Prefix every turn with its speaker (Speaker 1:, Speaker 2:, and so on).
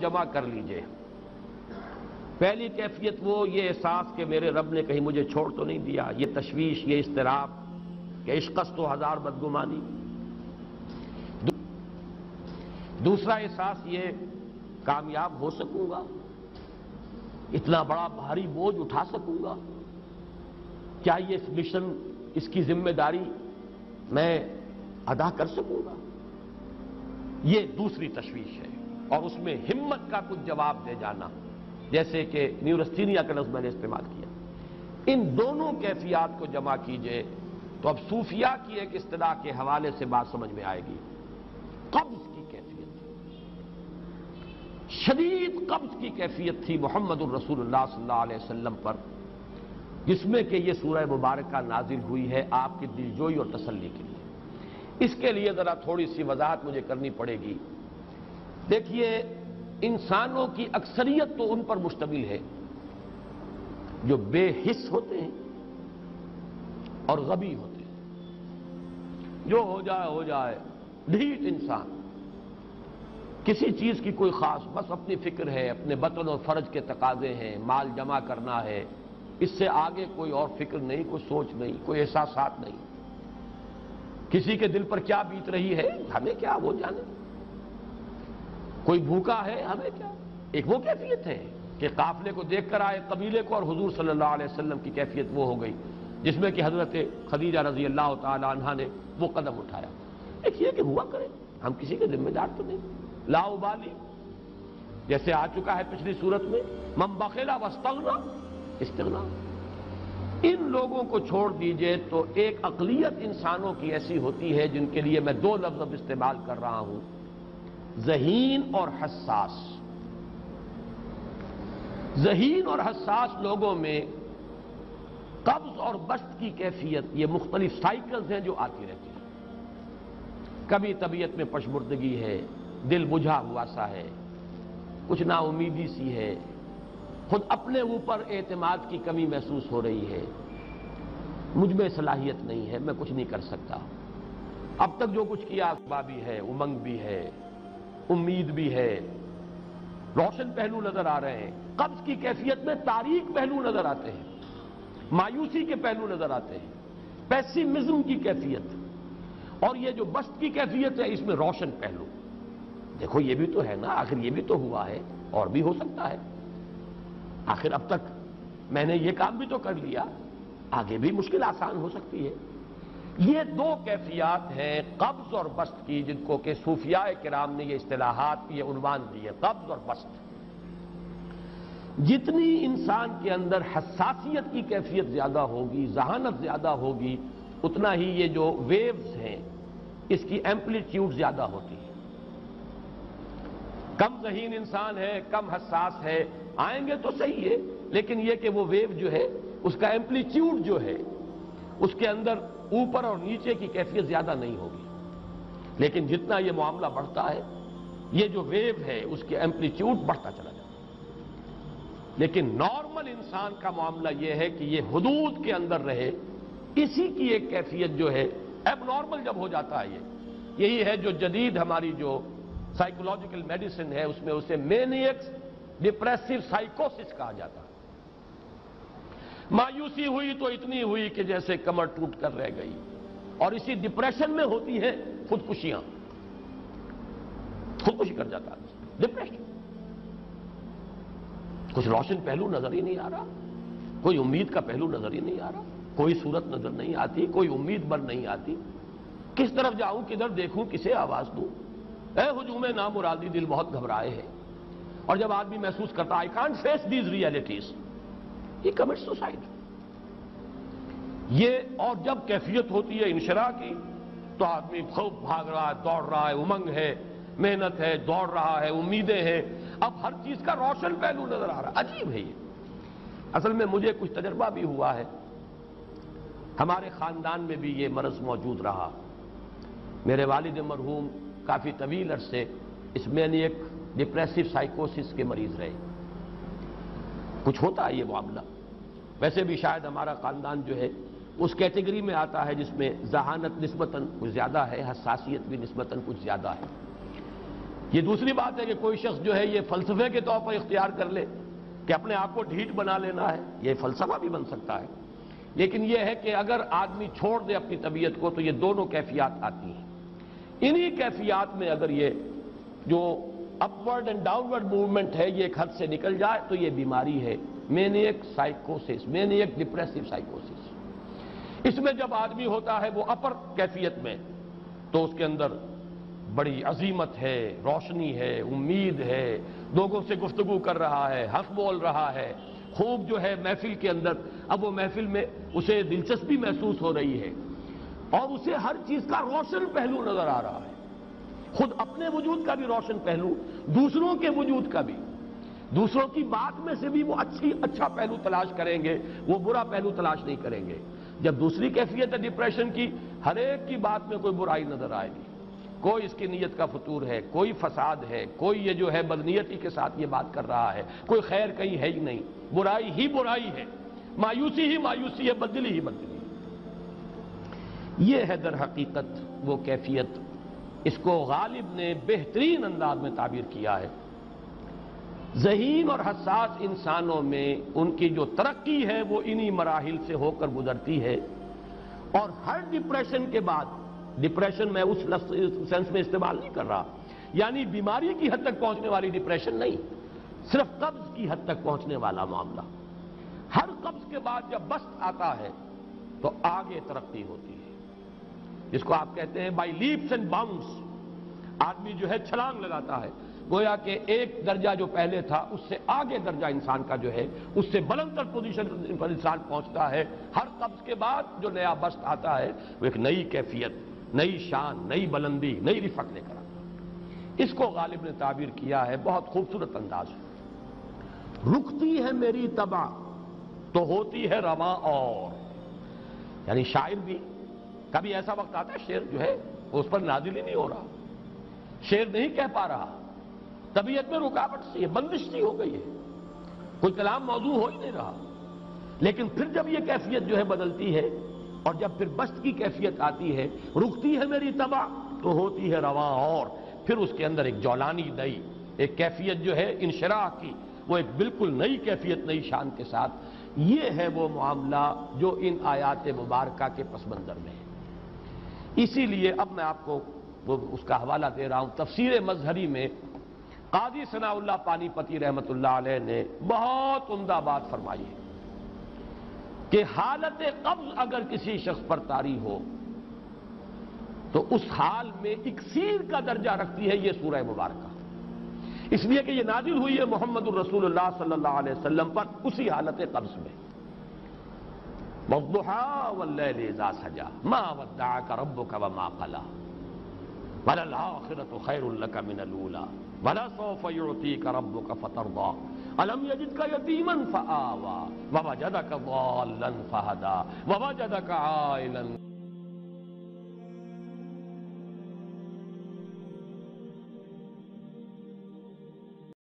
Speaker 1: جمع کر لیجئے۔ پہلی کیفیت وہ یہ احساس کہ میرے رب نے کہیں مجھے چھوڑ تو نہیں دیا، یہ تشویش، یہ اضطراب کہ عشقست و ہزار بدگمانی۔ دوسرا احساس یہ کامیاب ہو سکوں گا، اتنا بڑا بھاری بوجھ اٹھا سکوں گا، کیا یہ مشن، اس کی ذمہ داری میں ادا کر سکوں گا؟ یہ دوسری تشویش ہے، اور اس میں ہمت کا کچھ جواب دے جانا، جیسے کہ نیورستینیا کا لفظ میں نے استعمال کیا۔ ان دونوں کیفیات کو جمع کیجئے تو اب صوفیاء کی ایک اصطلاح کے حوالے سے بات سمجھ میں آئے گی۔ قبض کی کیفیت، شدید قبض کی کیفیت تھی محمد الرسول اللہ صلی اللہ علیہ وسلم پر، جس میں کہ یہ سورہ مبارکہ نازل ہوئی ہے آپ کی دلجوئی اور تسلی کے لیے۔ اس کے لیے ذرا تھوڑی سی وضاحت مجھے کرنی پڑے گی۔ دیکھیے، انسانوں کی اکثریت تو ان پر مشتمل ہے جو بے حس ہوتے ہیں اور غبی ہوتے ہیں، جو ہو جائے ڈھیٹ انسان، کسی چیز کی کوئی خاص، بس اپنی فکر ہے، اپنے بطن اور فرج کے تقاضے ہیں، مال جمع کرنا ہے، اس سے آگے کوئی اور فکر نہیں، کوئی سوچ نہیں، کوئی احساسات نہیں۔ کسی کے دل پر کیا بیت رہی ہے ہمیں کیا، وہ جانے۔ کوئی بھوکا ہے ہمیں کیا۔ ایک وہ کیفیت ہے کہ قافلے کو دیکھ کر آئے قبیلے کو، اور حضور صلی اللہ علیہ وسلم کی کیفیت وہ ہو گئی جس میں کہ حضرت خدیجہ رضی اللہ تعالی عنہا نے وہ قدم اٹھایا۔ ایک یہ کہ ہوا کرے، ہم کسی کے ذمہ دار تو نہیں، لا ابالی، جیسے آ چکا ہے پچھلی صورت میں، من بخل واستغنی استغنا۔ ان لوگوں کو چھوڑ دیجئے تو ایک اقلیت انسانوں کی ایسی ہوتی ہے جن کے لیے میں دو لفظ اب استعمال کر رہا ہوں، ذہین اور حساس۔ ذہین اور حساس لوگوں میں قبض اور بسط کی کیفیت، یہ مختلف سائیکلز ہیں جو آتی رہتی ہیں۔ کبھی طبیعت میں پشمردگی ہے، دل بجھا ہوا سا ہے، کچھ نا امیدی سی ہے، خود اپنے اوپر اعتماد کی کمی محسوس ہو رہی ہے، مجھ میں صلاحیت نہیں ہے، میں کچھ نہیں کر سکتا، اب تک جو کچھ کیا بھی ہے، امنگ بھی ہے، امید بھی ہے، روشن پہلو نظر آ رہے ہیں۔ قبض کی کیفیت میں تاریک پہلو نظر آتے ہیں، مایوسی کے پہلو نظر آتے ہیں، پیسیمزم کی کیفیت۔ اور یہ جو بسط کی کیفیت ہے، اس میں روشن پہلو، دیکھو یہ بھی تو ہے نا، آخر یہ بھی تو ہوا ہے، اور بھی ہو سکتا ہے، آخر اب تک میں نے یہ کام بھی تو کر لیا، آگے بھی مشکل آسان ہو سکتی ہے۔ یہ دو کیفیات ہیں قبض اور بسط کی، جن کو کہ صوفیاء کرام نے یہ اصطلاحات، یہ عنوان دیے، قبض اور بسط۔ جتنی انسان کے اندر حساسیت کی کیفیت زیادہ ہوگی، ذہانت زیادہ ہوگی، اتنا ہی یہ جو ویوز ہیں اس کی ایمپلیٹیوڈ زیادہ ہوتی ہے۔ کم ذہین انسان ہے، کم حساس ہے، آئیں گے تو صحیح ہے، لیکن یہ کہ وہ ویو جو ہے اس کا ایمپلیٹیوڈ جو ہے اس کے اندر اوپر اور نیچے کی کیفیت زیادہ نہیں ہوگی۔ لیکن جتنا یہ معاملہ بڑھتا ہے، یہ جو ویو ہے اس کے ایمپلیٹیوڈ بڑھتا چلا جاتا ہے۔ لیکن نارمل انسان کا معاملہ یہ ہے کہ یہ حدود کے اندر رہے، اسی کی ایک کیفیت جو ہے ایب نارمل جب ہو جاتا ہے، یہی ہے جو جدید ہماری جو سائیکولوجیکل میڈیسن ہے اس میں اسے مینیکس ڈپریسو سائیکوسس کہا جاتا ہے۔ مایوسی ہوئی تو اتنی ہوئی کہ جیسے کمر ٹوٹ کر رہ گئی، اور اسی ڈپریشن میں ہوتی ہیں خودکشیاں، خودکشی کر جاتا ہے، ڈپریشن۔ کچھ روشن پہلو نظر ہی نہیں آ رہا، کوئی امید کا پہلو نظر ہی نہیں آ رہا، کوئی صورت نظر نہیں آتی، کوئی امید بر نہیں آتی، کس طرف جاؤں، کدھر دیکھوں، کسے آواز دوں، اے ہجوم نامرادی، دل بہت گھبرائے ہیں۔ اور جب آدمی محسوس کرتا I can't face these realities، he commits suicide۔ یہ اور جب کیفیت ہوتی ہے انشراح کی تو آدمی خوب بھاگ رہا ہے، دوڑ رہا ہے، امنگ ہے، محنت ہے، دوڑ رہا ہے، امیدیں ہیں، اب ہر چیز کا روشن پہلو نظر آ رہا ہے۔ عجیب ہے یہ۔ اصل میں مجھے کچھ تجربہ بھی ہوا ہے، ہمارے خاندان میں بھی یہ مرض موجود رہا۔ میرے والد مرحوم کافی طویل عرصے اس مینیک ڈپریسو سائیکوسس کے مریض رہے۔ کچھ ہوتا ہے یہ معاملہ، ویسے بھی شاید ہمارا خاندان جو ہے اس کیٹیگری میں آتا ہے جس میں ذہانت نسبتاً کچھ زیادہ ہے، حساسیت بھی نسبتاً کچھ زیادہ ہے۔ یہ دوسری بات ہے کہ کوئی شخص جو ہے یہ فلسفے کے طور پر اختیار کر لے کہ اپنے آپ کو ڈھیٹ بنا لینا ہے، یہ فلسفہ بھی بن سکتا ہے، لیکن یہ ہے کہ اگر آدمی چھوڑ دے اپنی طبیعت کو تو یہ دونوں کیفیات آتی ہیں۔ انہی کیفیات میں اگر یہ جو اپورڈ اینڈ ڈاؤنورڈ موومنٹ ہے یہ ایک حد سے نکل جائے تو یہ بیماری ہے مینیک سائیکوسس، مینیک ڈپریسو سائیکوسس۔ اس میں جب آدمی ہوتا ہے وہ اپر کیفیت میں تو اس کے اندر بڑی عظیمت ہے، روشنی ہے، امید ہے، لوگوں سے گفتگو کر رہا ہے، حق بول رہا ہے، خوب جو ہے محفل کے اندر، اب وہ محفل میں اسے دلچسپی محسوس ہو رہی ہے اور اسے ہر چیز کا روشن پہلو نظر آ رہا ہے، خود اپنے وجود کا بھی روشن پہلو، دوسروں کے وجود کا بھی، دوسروں کی بات میں سے بھی وہ اچھا پہلو تلاش کریں گے، وہ برا پہلو تلاش نہیں کریں گے۔ جب دوسری کیفیت ہے ڈپریشن کی، ہر ایک کی بات میں کوئی برائی نظر آئے گی، کوئی اس کی نیت کا فطور ہے، کوئی فساد ہے، کوئی یہ جو ہے بدنیتی کے ساتھ یہ بات کر رہا ہے، کوئی خیر کہیں ہے ہی نہیں، برائی ہی برائی ہے، مایوسی ہی مایوسی ہے، بدلی ہی بدلی ہے۔ یہ ہے در حقیقت وہ کیفیت، اس کو غالب نے بہترین انداز میں تعبیر کیا ہے۔ ذہین اور حساس انسانوں میں ان کی جو ترقی ہے وہ انہی مراحل سے ہو کر گزرتی ہے، اور ہر ڈپریشن کے بعد، ڈپریشن میں اس سینس میں استعمال نہیں کر رہا، یعنی بیماری کی حد تک پہنچنے والی ڈپریشن نہیں، صرف قبض کی حد تک پہنچنے والا معاملہ۔ ہر قبض کے بعد جب بست آتا ہے تو آگے ترقی ہوتی ہے، جس کو آپ کہتے ہیں بائی لیپس اینڈ باؤنڈس، آدمی جو ہے چھلانگ لگاتا ہے، گویا کہ ایک درجہ جو پہلے تھا اس سے آگے درجہ انسان کا جو ہے اس سے بلند تر پوزیشن پر انسان پہنچتا ہے۔ ہر قبض کے بعد جو نیا بست آتا ہے وہ ایک نئی کیفیت، نئی شان، نئی بلندی، نئی رفعت لے کر آتا ہے۔ اس کو غالب نے تعبیر کیا ہے بہت خوبصورت انداز ہے، رکتی ہے میری طبع تو ہوتی ہے رواں اور، یعنی شاعر بھی کبھی ایسا وقت آتا ہے شعر جو ہے اس پر نازل ہی نہیں ہو رہا، شعر نہیں کہہ پا رہا، طبیعت میں رکاوٹ سی ہے، بندش سی ہو گئی ہے، کوئی کلام موضوع ہو ہی نہیں رہا، لیکن پھر جب یہ کیفیت جو ہے بدلتی ہے اور جب پھر بست کی کیفیت آتی ہے، رکتی ہے میری طبع تو ہوتی ہے رواں اور، پھر اس کے اندر ایک جولانی نئی ایک کیفیت جو ہے انشراح کی، وہ ایک بالکل نئی کیفیت، نئی شان کے ساتھ۔ یہ ہے وہ معاملہ جو ان آیات مبارکہ کے پس منظر میں ہے۔ اسی لیے اب میں آپ کو اس کا حوالہ دے رہا ہوں، تفسیر مظہری میں قاضی ثناء اللہ پانی پتی رحمۃ اللہ علیہ نے بہت عمدہ بات فرمائی ہے کہ حالت قبض اگر کسی شخص پر طاری ہو تو اس حال میں اکسیر کا درجہ رکھتی ہے یہ سورہ مبارکہ، اس لیے کہ یہ نازل ہوئی ہے محمد الرسول اللہ صلی اللہ علیہ وسلم پر اسی حالت قبض میں۔ وَالضُّحَىٰ وَاللَّيْلِ إِذَا سَجَىٰ مَا وَدَّعَكَ رَبُّكَ وَمَا قَلَىٰ وَلَلْآخِرَةُ خَيْرٌ لَكَ مِنَ الْأُولَىٰ وَلَسَوْفَ يُعْطِيكَ رَبُّكَ فَتَرْضَىٰ أَلَمْ يَجِدْكَ يَتِيمًا فَآوَىٰ وَوَجَدَكَ ضَالًّا فَهَدَىٰ وَوَجَدَكَ عَائِلًا